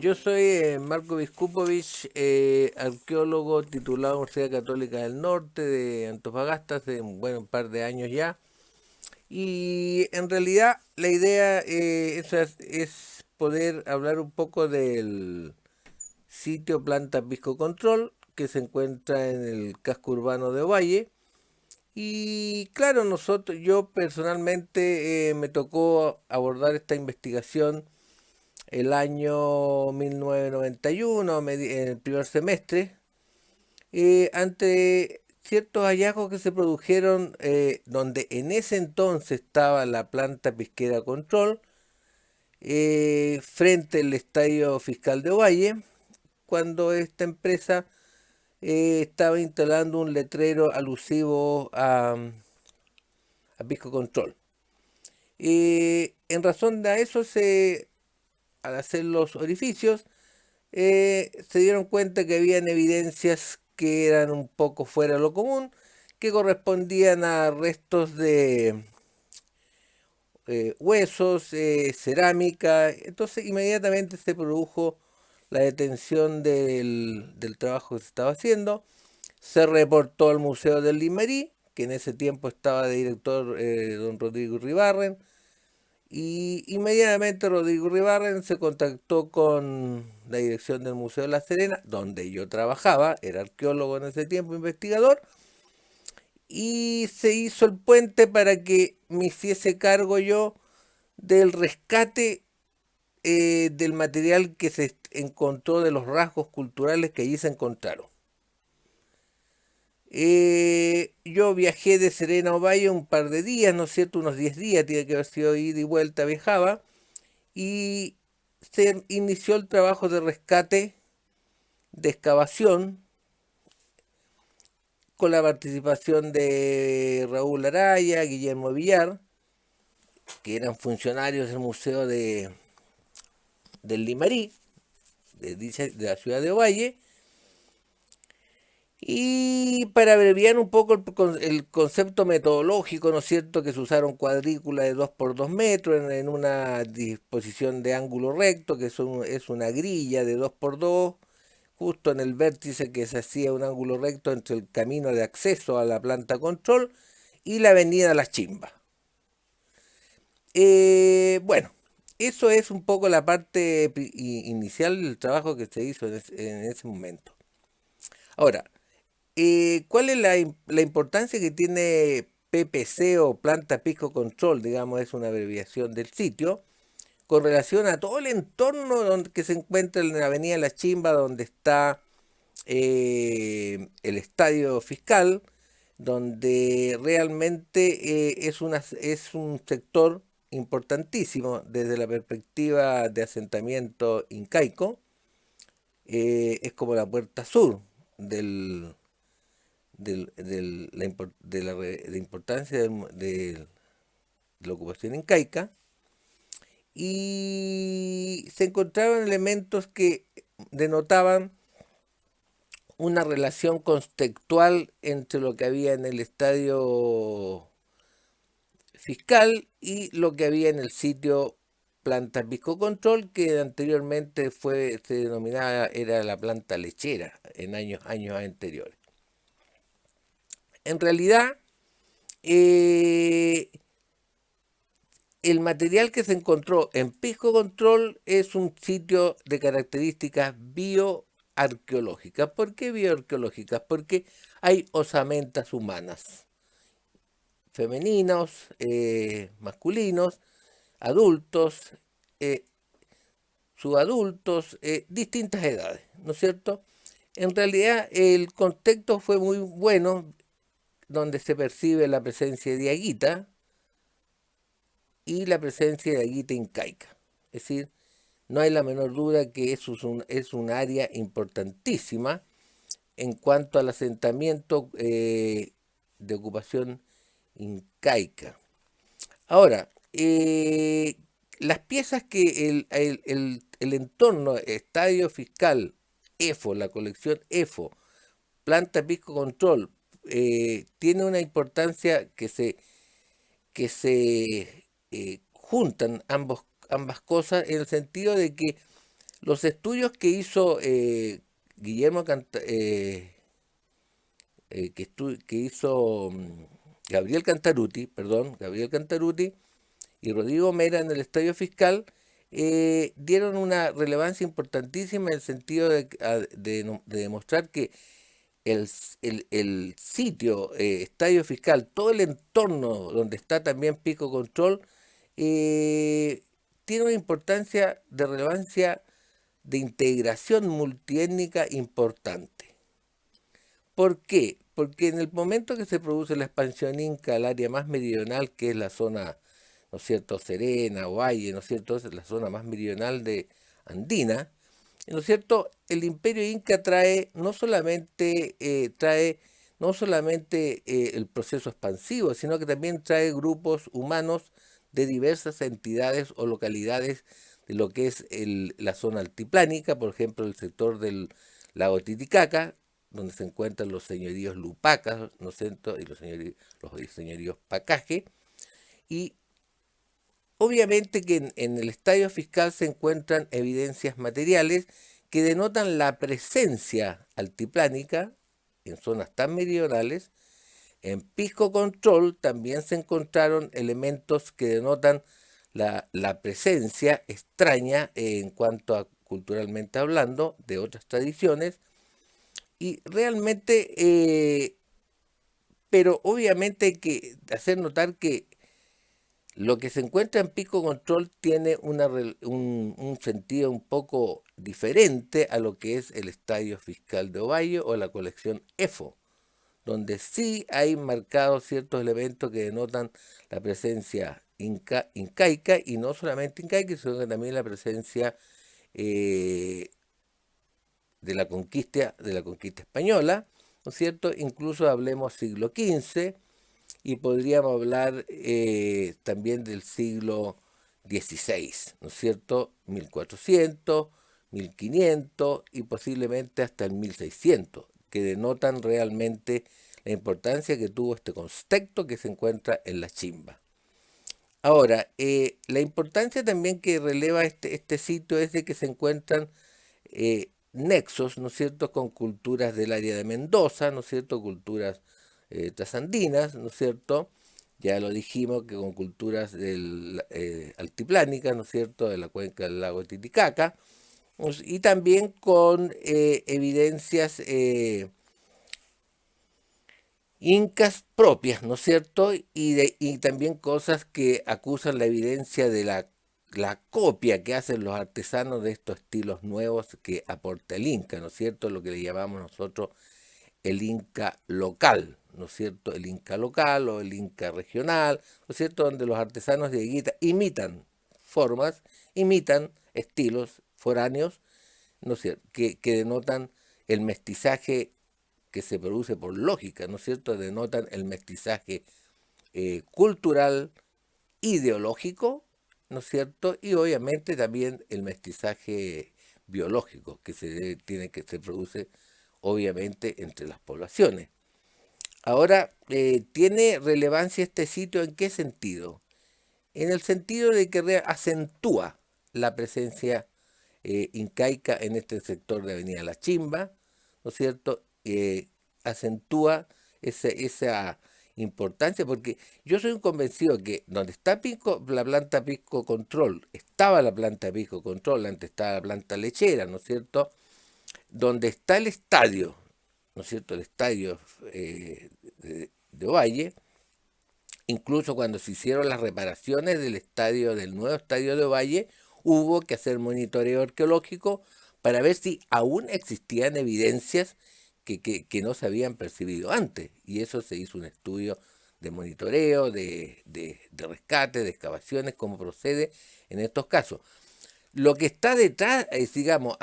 Yo soy Marco Viskupovich, arqueólogo titulado en la Universidad Católica del Norte de Antofagasta hace un par de años ya. Y en realidad la idea es poder hablar un poco del sitio Planta Pisco Control que se encuentra en el casco urbano de Ovalle. Y claro, yo personalmente me tocó abordar esta investigación el año 1991, en el primer semestre, ante ciertos hallazgos que se produjeron donde en ese entonces estaba la planta pesquera Control, frente al Estadio Fiscal de Ovalle, cuando esta empresa estaba instalando un letrero alusivo a Pisco Control. En razón de eso, al hacer los orificios, se dieron cuenta que habían evidencias que eran un poco fuera de lo común, que correspondían a restos de huesos, cerámica. Entonces inmediatamente se produjo la detención del trabajo que se estaba haciendo. Se reportó al Museo del Limerí, que en ese tiempo estaba de director don Rodrigo Ribarren, y inmediatamente Rodrigo Ribarren se contactó con la dirección del Museo de La Serena, donde yo trabajaba, era arqueólogo en ese tiempo, investigador, y se hizo el puente para que me hiciese cargo yo del rescate del material que se encontró, de los rasgos culturales que allí se encontraron. Yo viajé de Serena a Ovalle un par de días, ¿no es cierto? Unos 10 días, tiene que haber sido ida y vuelta, viajaba, y se inició el trabajo de rescate, de excavación, con la participación de Raúl Araya, Guillermo Villar, que eran funcionarios del Museo del Limarí, de la ciudad de Ovalle. Y para abreviar un poco el concepto metodológico, ¿no es cierto?, que se usaron cuadrículas de 2 por 2 metros en una disposición de ángulo recto, que es una grilla de 2 por 2, justo en el vértice que se hacía un ángulo recto entre el camino de acceso a la planta control y la avenida Las Chimbas. Bueno, eso es un poco la parte inicial del trabajo que se hizo en ese momento. Ahora, ¿cuál es la importancia que tiene PPC o Planta Pisco Control? Digamos, es una abreviación del sitio, con relación a todo el entorno que se encuentra en la avenida La Chimba, donde está el estadio fiscal, donde realmente es un sector importantísimo desde la perspectiva de asentamiento incaico. Es como la puerta sur del, de importancia de la ocupación incaica, y se encontraron elementos que denotaban una relación contextual entre lo que había en el estadio fiscal y lo que había en el sitio planta Pisco Control, que anteriormente se denominaba, era la planta lechera en años anteriores. En realidad, eh, el material que se encontró en Pisco Control es un sitio de características bioarqueológicas. ¿Por qué bioarqueológicas? Porque hay osamentas humanas, femeninos, masculinos, adultos, eh, subadultos, distintas edades, ¿no es cierto? En realidad el contexto fue muy bueno, donde se percibe la presencia de diaguita y la presencia de aguita incaica. Es decir, no hay la menor duda que eso es un área importantísima en cuanto al asentamiento de ocupación incaica. Ahora, las piezas que el entorno, estadio fiscal, EFO, la colección EFO, planta Pisco Control, tiene una importancia que se juntan ambas cosas, en el sentido de que Los estudios que hizo que hizo Gabriel Cantarutti, y Rodrigo Mera en el Estadio Fiscal, dieron una relevancia importantísima en el sentido de demostrar que el sitio, Estadio Fiscal, todo el entorno donde está también Pisco Control, eh, tiene una importancia de relevancia de integración multiétnica importante. ¿Por qué? Porque en el momento que se produce la expansión inca al área más meridional, que es la zona, ¿no es cierto?, Serena, Valle, ¿no es cierto?, es la zona más meridional de Andina, ¿no es cierto?, el imperio inca trae no solamente el proceso expansivo, sino que también trae grupos humanos de diversas entidades o localidades de lo que es la zona altiplánica, por ejemplo, el sector del lago Titicaca, donde se encuentran los señoríos Lupacas, ¿no es cierto?, y los señoríos Pacaje, y obviamente que en el estadio fiscal se encuentran evidencias materiales que denotan la presencia altiplánica en zonas tan meridionales. En Pisco Control también se encontraron elementos que denotan la presencia extraña en cuanto a culturalmente hablando de otras tradiciones y realmente, pero obviamente hay que hacer notar que lo que se encuentra en Pisco Control tiene un sentido un poco diferente a lo que es el Estadio Fiscal de Ovalle o la colección EFO, donde sí hay marcados ciertos elementos que denotan la presencia incaica, y no solamente incaica, sino que también la presencia eh, de la conquista española, ¿no es cierto? Incluso hablemos siglo XV, y podríamos hablar también del siglo XVI, ¿no es cierto? 1400, 1500 y posiblemente hasta el 1600, que denotan realmente la importancia que tuvo este contexto que se encuentra en la Chimba. Ahora, la importancia también que releva este sitio es de que se encuentran nexos, ¿no es cierto?, con culturas del área de Mendoza, ¿no es cierto?, culturas trasandinas, ¿no es cierto?, ya lo dijimos que con culturas altiplánicas, ¿no es cierto?, de la cuenca del lago Titicaca, y también con evidencias incas propias, ¿no es cierto?, y también cosas que acusan la evidencia de la copia que hacen los artesanos de estos estilos nuevos que aporta el Inca, ¿no es cierto?, lo que le llamamos nosotros el Inca local, ¿no es cierto?, el Inca local o el Inca regional, ¿no es cierto?, donde los artesanos de Higuita imitan formas, imitan estilos foráneos, ¿no es cierto?, que denotan el mestizaje que se produce por lógica, ¿no es cierto?, denotan el mestizaje cultural, ideológico, ¿no es cierto?, y obviamente también el mestizaje biológico que se produce obviamente entre las poblaciones. Ahora, ¿tiene relevancia este sitio en qué sentido? En el sentido de que acentúa la presencia incaica en este sector de Avenida La Chimba, ¿no es cierto? Acentúa esa importancia, porque yo soy un convencido que donde está la planta Pisco Control, estaba la planta Pisco Control, antes estaba la planta lechera, ¿no es cierto?, donde está el estadio, ¿no es cierto?, el estadio de Ovalle, incluso cuando se hicieron las reparaciones del nuevo estadio de Ovalle, hubo que hacer monitoreo arqueológico para ver si aún existían evidencias que no se habían percibido antes. Y eso se hizo un estudio de monitoreo, de rescate, de excavaciones, cómo procede en estos casos. Lo que está detrás, digamos,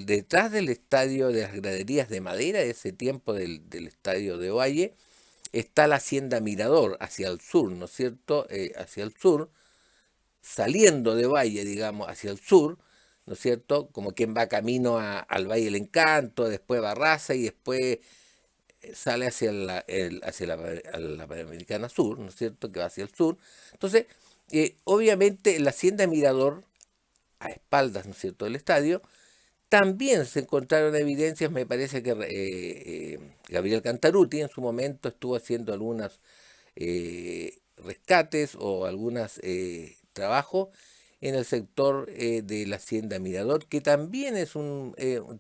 detrás del estadio de las graderías de madera, de ese tiempo del estadio de Ovalle, está la hacienda Mirador hacia el sur, ¿no es cierto?, hacia el sur, saliendo de Valle, digamos, hacia el sur, ¿no es cierto?, como quien va camino al Valle del Encanto, después Barraza y después sale hacia la Panamericana Sur, ¿no es cierto?, que va hacia el sur. Entonces, obviamente la hacienda Mirador a espaldas, ¿no es cierto?, del estadio. También se encontraron evidencias, me parece que Gabriel Cantarutti en su momento estuvo haciendo algunos rescates o algunos trabajos en el sector de la Hacienda Mirador, que también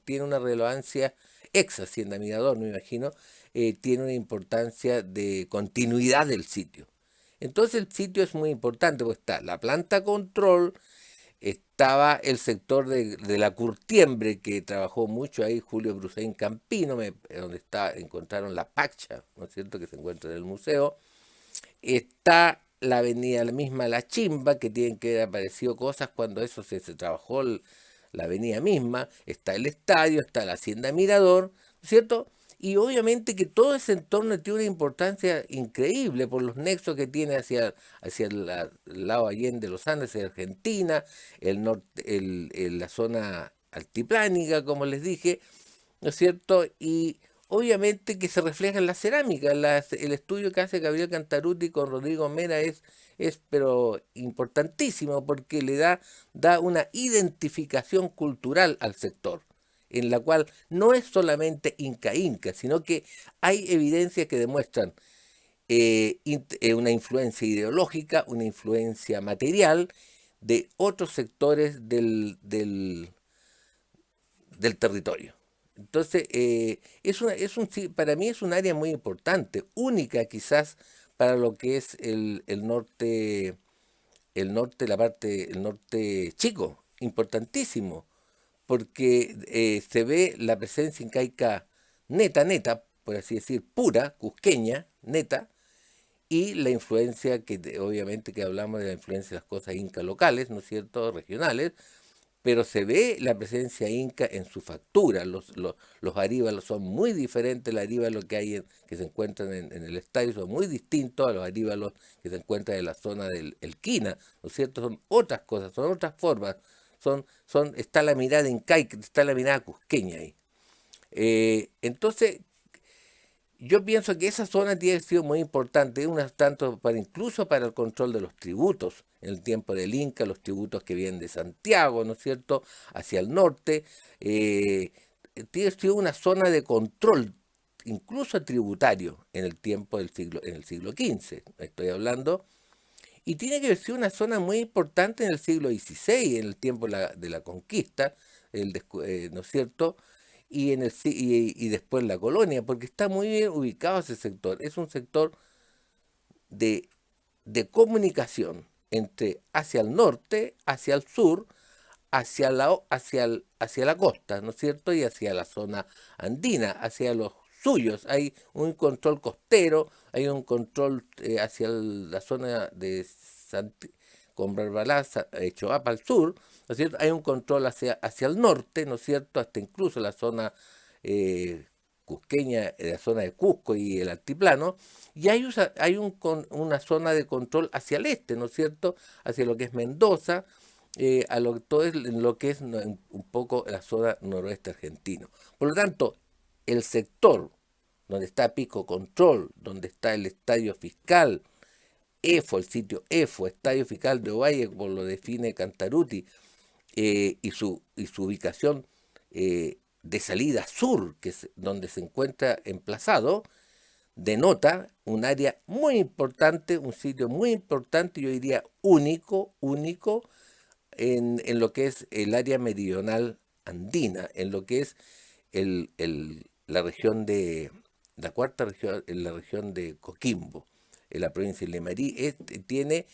tiene una relevancia, ex Hacienda Mirador, me imagino, tiene una importancia de continuidad del sitio. Entonces el sitio es muy importante, porque está la planta control, estaba el sector de la curtiembre, que trabajó mucho ahí Julio Brusein Campino, donde encontraron la pacha, ¿no es cierto?, que se encuentra en el museo. Está la avenida la misma La Chimba, que tienen que haber aparecido cosas cuando eso se trabajó la avenida misma. Está el estadio, está la Hacienda Mirador, ¿no es cierto? Y obviamente que todo ese entorno tiene una importancia increíble por los nexos que tiene hacia el lado allende de los Andes, de Argentina, el norte, la zona altiplánica, como les dije, ¿no es cierto? Y obviamente que se refleja en la cerámica. El estudio que hace Gabriel Cantarutti con Rodrigo Mera es pero importantísimo, porque da una identificación cultural al sector, en la cual no es solamente Inca, sino que hay evidencias que demuestran una influencia ideológica, una influencia material de otros sectores del territorio. Entonces, para mí es un área muy importante, única quizás para lo que es el norte chico, importantísimo, porque se ve la presencia incaica neta, por así decir, pura, cusqueña, neta, y la influencia obviamente que hablamos de la influencia de las cosas incas locales, ¿no es cierto?, regionales, pero se ve la presencia inca en su factura. Los aríbalos son muy diferentes, los aríbalos que se encuentran en el estadio son muy distintos a los aríbalos que se encuentran en la zona del Elquina, ¿no es cierto? Son otras cosas, son otras formas, está la mirada incaica, está la mirada cusqueña ahí. Entonces, yo pienso que esa zona tiene sido muy importante, tanto incluso para el control de los tributos. En el tiempo del Inca, los tributos que vienen de Santiago, ¿no es cierto?, hacia el norte, tiene sido una zona de control, incluso tributario, en el siglo XV, estoy hablando, y tiene que haber sido una zona muy importante en el siglo XVI, en el tiempo de la conquista, ¿no es cierto?, y después la colonia, porque está muy bien ubicado ese sector. Es un sector de, de comunicación hacia el norte, hacia el sur, hacia la costa, ¿no es cierto? Y hacia la zona andina, hacia los suyos. Hay un control costero, hay un control hacia la zona de con Barbalá, Choapa al sur, ¿no es cierto? Hay un control hacia el norte, ¿no es cierto?, hasta incluso la zona eh, cusqueña, la zona de Cusco y el altiplano, y hay una zona de control hacia el este, ¿no es cierto?, hacia lo que es Mendoza, todo lo que es un poco la zona noroeste argentino. Por lo tanto, el sector donde está Pico Control, donde está el estadio fiscal, EFO, el sitio EFO, Estadio Fiscal de Ovalle, como lo define Cantarutti, y su ubicación de salida sur, que es donde se encuentra emplazado, denota un área muy importante, un sitio muy importante, yo diría único, en lo que es el área meridional andina, en lo que es la región la cuarta región, en la región de Coquimbo, en la provincia de Limarí, tiene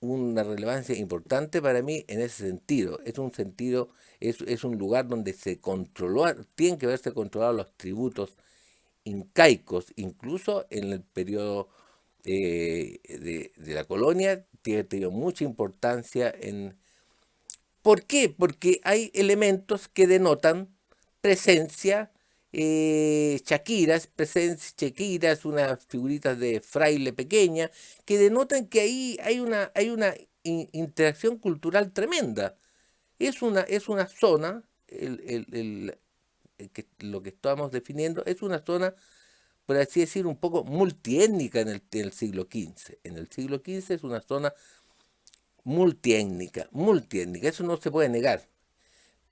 una relevancia importante para mí en ese sentido. Es un lugar donde tienen que verse controlados los tributos incaicos, incluso en el periodo de la colonia, tiene tenido mucha importancia ¿Por qué? Porque hay elementos que denotan presencia, chaquiras, unas figuritas de fraile pequeña, que denotan que ahí hay una interacción cultural tremenda. Es una zona, lo que estamos definiendo, es una zona, por así decir, un poco multiétnica en el siglo XV. En el siglo XV es una zona multiétnica, eso no se puede negar.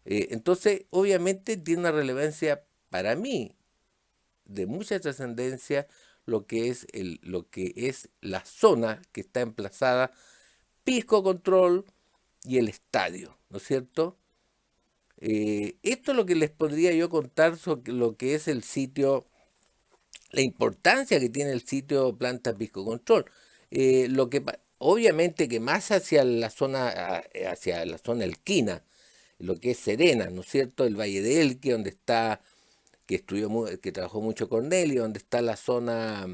Entonces, obviamente tiene una relevancia para mí de mucha trascendencia lo que es la zona que está emplazada, Pisco Control y el estadio, ¿no es cierto? Esto es lo que les podría yo contar sobre lo que es el sitio, la importancia que tiene el sitio Planta Pisco Control. Obviamente que más hacia la zona Elquina, lo que es Serena, ¿no es cierto? El Valle de Elqui, donde está, que trabajó mucho Cornelio, donde está la zona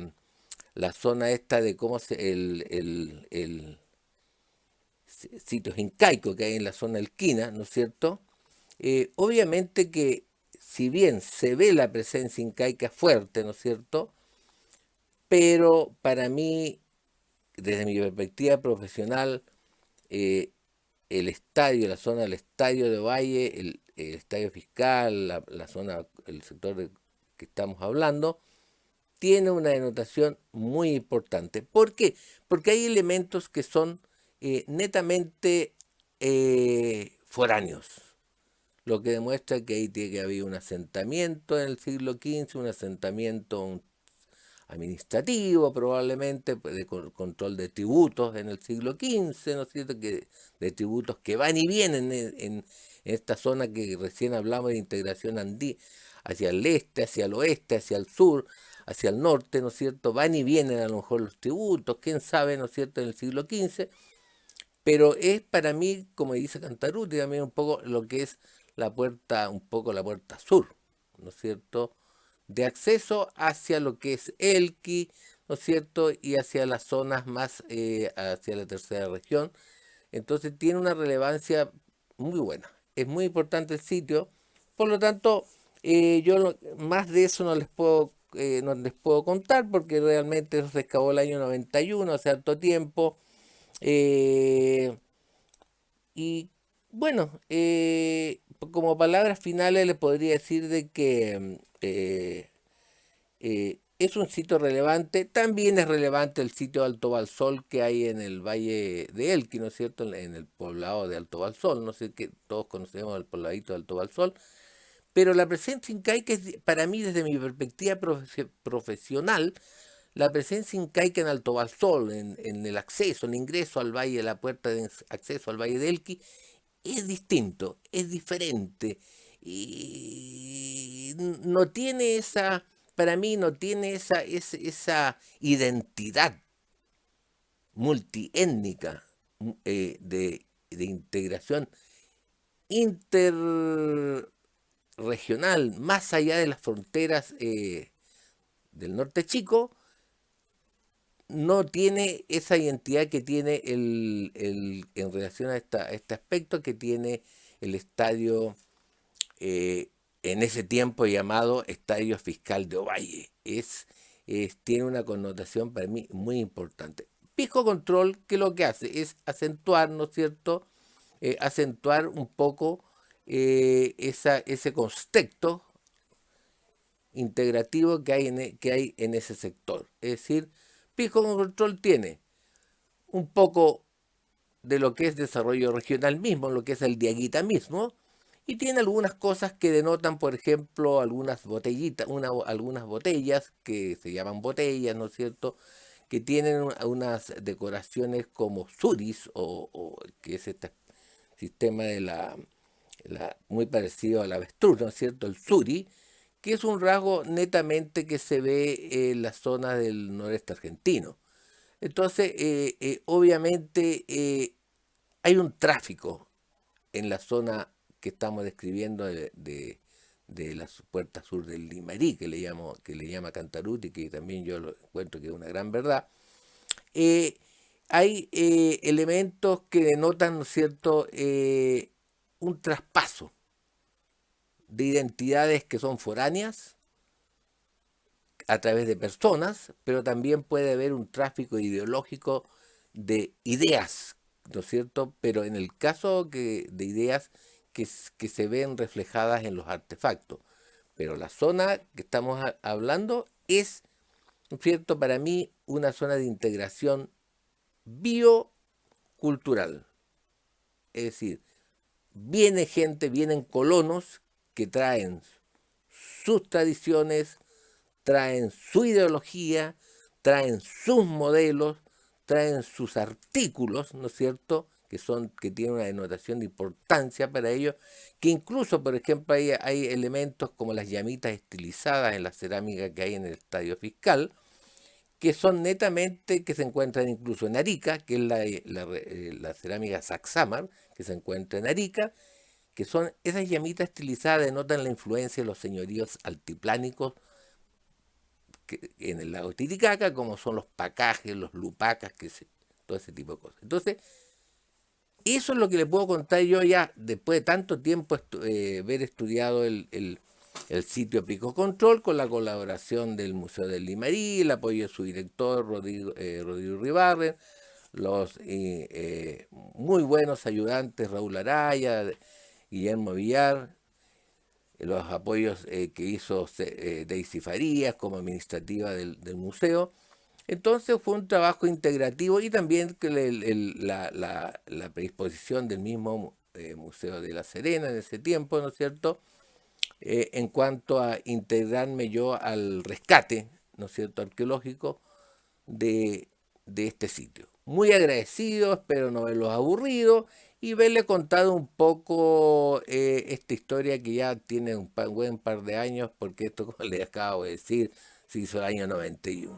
esta de cómo se, el sitios incaicos que hay en la zona Elquina, ¿no es cierto? Obviamente que si bien se ve la presencia incaica fuerte, ¿no es cierto? Pero para mí, desde mi perspectiva profesional, eh, el estadio, la zona del estadio de Valle, el estadio fiscal, la zona, el sector que estamos hablando, tiene una denotación muy importante. ¿Por qué? Porque hay elementos que son netamente foráneos, lo que demuestra que ahí tiene que haber un asentamiento en el siglo XV, un asentamiento administrativo probablemente, pues, de control de tributos en el siglo XV, ¿no es cierto? De tributos que van y vienen en esta zona que recién hablamos de integración andí, hacia el este, hacia el oeste, hacia el sur, hacia el norte, ¿no es cierto? Van y vienen a lo mejor los tributos, quién sabe, ¿no es cierto?, en el siglo XV, pero es para mí, como dice Cantaruti, también un poco lo que es la puerta, un poco la puerta sur, ¿no es cierto?, de acceso hacia lo que es Elqui, ¿no es cierto?, y hacia las zonas más, hacia la tercera región. Entonces tiene una relevancia muy buena. Es muy importante el sitio. Por lo tanto, más de eso no les puedo contar porque realmente eso se excavó el año 91, hace harto tiempo. Eh, y bueno, como palabras finales les podría decir de que es un sitio relevante. También es relevante el sitio de Alto Balsol que hay en el Valle de Elqui, ¿no es cierto? En el poblado de Alto Balsol. No sé que todos conocemos el pobladito de Alto Balsol. Pero la presencia incaica es, para mí, desde mi perspectiva profesional, la presencia incaica en Alto Balsol, en el acceso, el ingreso al valle, la puerta de acceso al Valle de Elqui, es distinto, es diferente. Y no tiene esa, para mí no tiene esa identidad multiétnica, de integración interregional, más allá de las fronteras del norte chico, no tiene esa identidad que tiene en relación a este aspecto que tiene el estadio, en ese tiempo llamado Estadio Fiscal de Ovalle. Tiene una connotación para mí muy importante. Pisco Control, que lo que hace es acentuar, ¿no es cierto? Acentuar un poco ese contexto integrativo que hay en ese sector. Es decir, Pisco Control tiene un poco de lo que es desarrollo regional mismo, lo que es el diaguita mismo, y tiene algunas cosas que denotan, por ejemplo, algunas botellitas, algunas botellas que se llaman botellas, ¿no es cierto?, que tienen unas decoraciones como suris, que es este sistema de muy parecido al avestruz, ¿no es cierto?, el suri, que es un rasgo netamente que se ve en la zona del noreste argentino. Entonces, obviamente, hay un tráfico en la zona que estamos describiendo de la puerta sur del Limarí, que le llama Cantaruti, que también yo lo encuentro que es una gran verdad. Eh, Hay elementos que denotan, ¿no es cierto?, un traspaso de identidades que son foráneas a través de personas, pero también puede haber un tráfico ideológico de ideas, ¿no es cierto? Pero en el caso de ideas que se ven reflejadas en los artefactos. Pero la zona que estamos hablando es, ¿no es cierto?, para mí una zona de integración cultural. Es decir, viene gente, vienen colonos que traen sus tradiciones, traen su ideología, traen sus modelos, traen sus artículos, ¿no es cierto?, que tienen una denotación de importancia para ellos, que incluso, por ejemplo, hay elementos como las llamitas estilizadas en la cerámica que hay en el Estadio Fiscal, que son netamente, que se encuentran incluso en Arica, que es la cerámica Saxamar, que se encuentra en Arica, que son esas llamitas estilizadas, denotan la influencia de los señoríos altiplánicos en el lago Titicaca, como son los pacajes, los lupacas, todo ese tipo de cosas. Entonces, eso es lo que le puedo contar yo ya después de tanto tiempo haber estudiado el sitio Pico Control, con la colaboración del Museo del Limarí, el apoyo de su director Rodrigo Ribarren, los muy buenos ayudantes Raúl Araya, Guillermo Villar, los apoyos que hizo Daisy Farías como administrativa del museo. Entonces fue un trabajo integrativo y también que la predisposición del mismo Museo de La Serena en ese tiempo, ¿no es cierto?, en cuanto a integrarme yo al rescate, ¿no es cierto?, arqueológico de este sitio. Muy agradecido, espero no verlos aburridos y verles contado un poco esta historia que ya tiene un buen par de años, porque esto, como les acabo de decir, se hizo el año 91.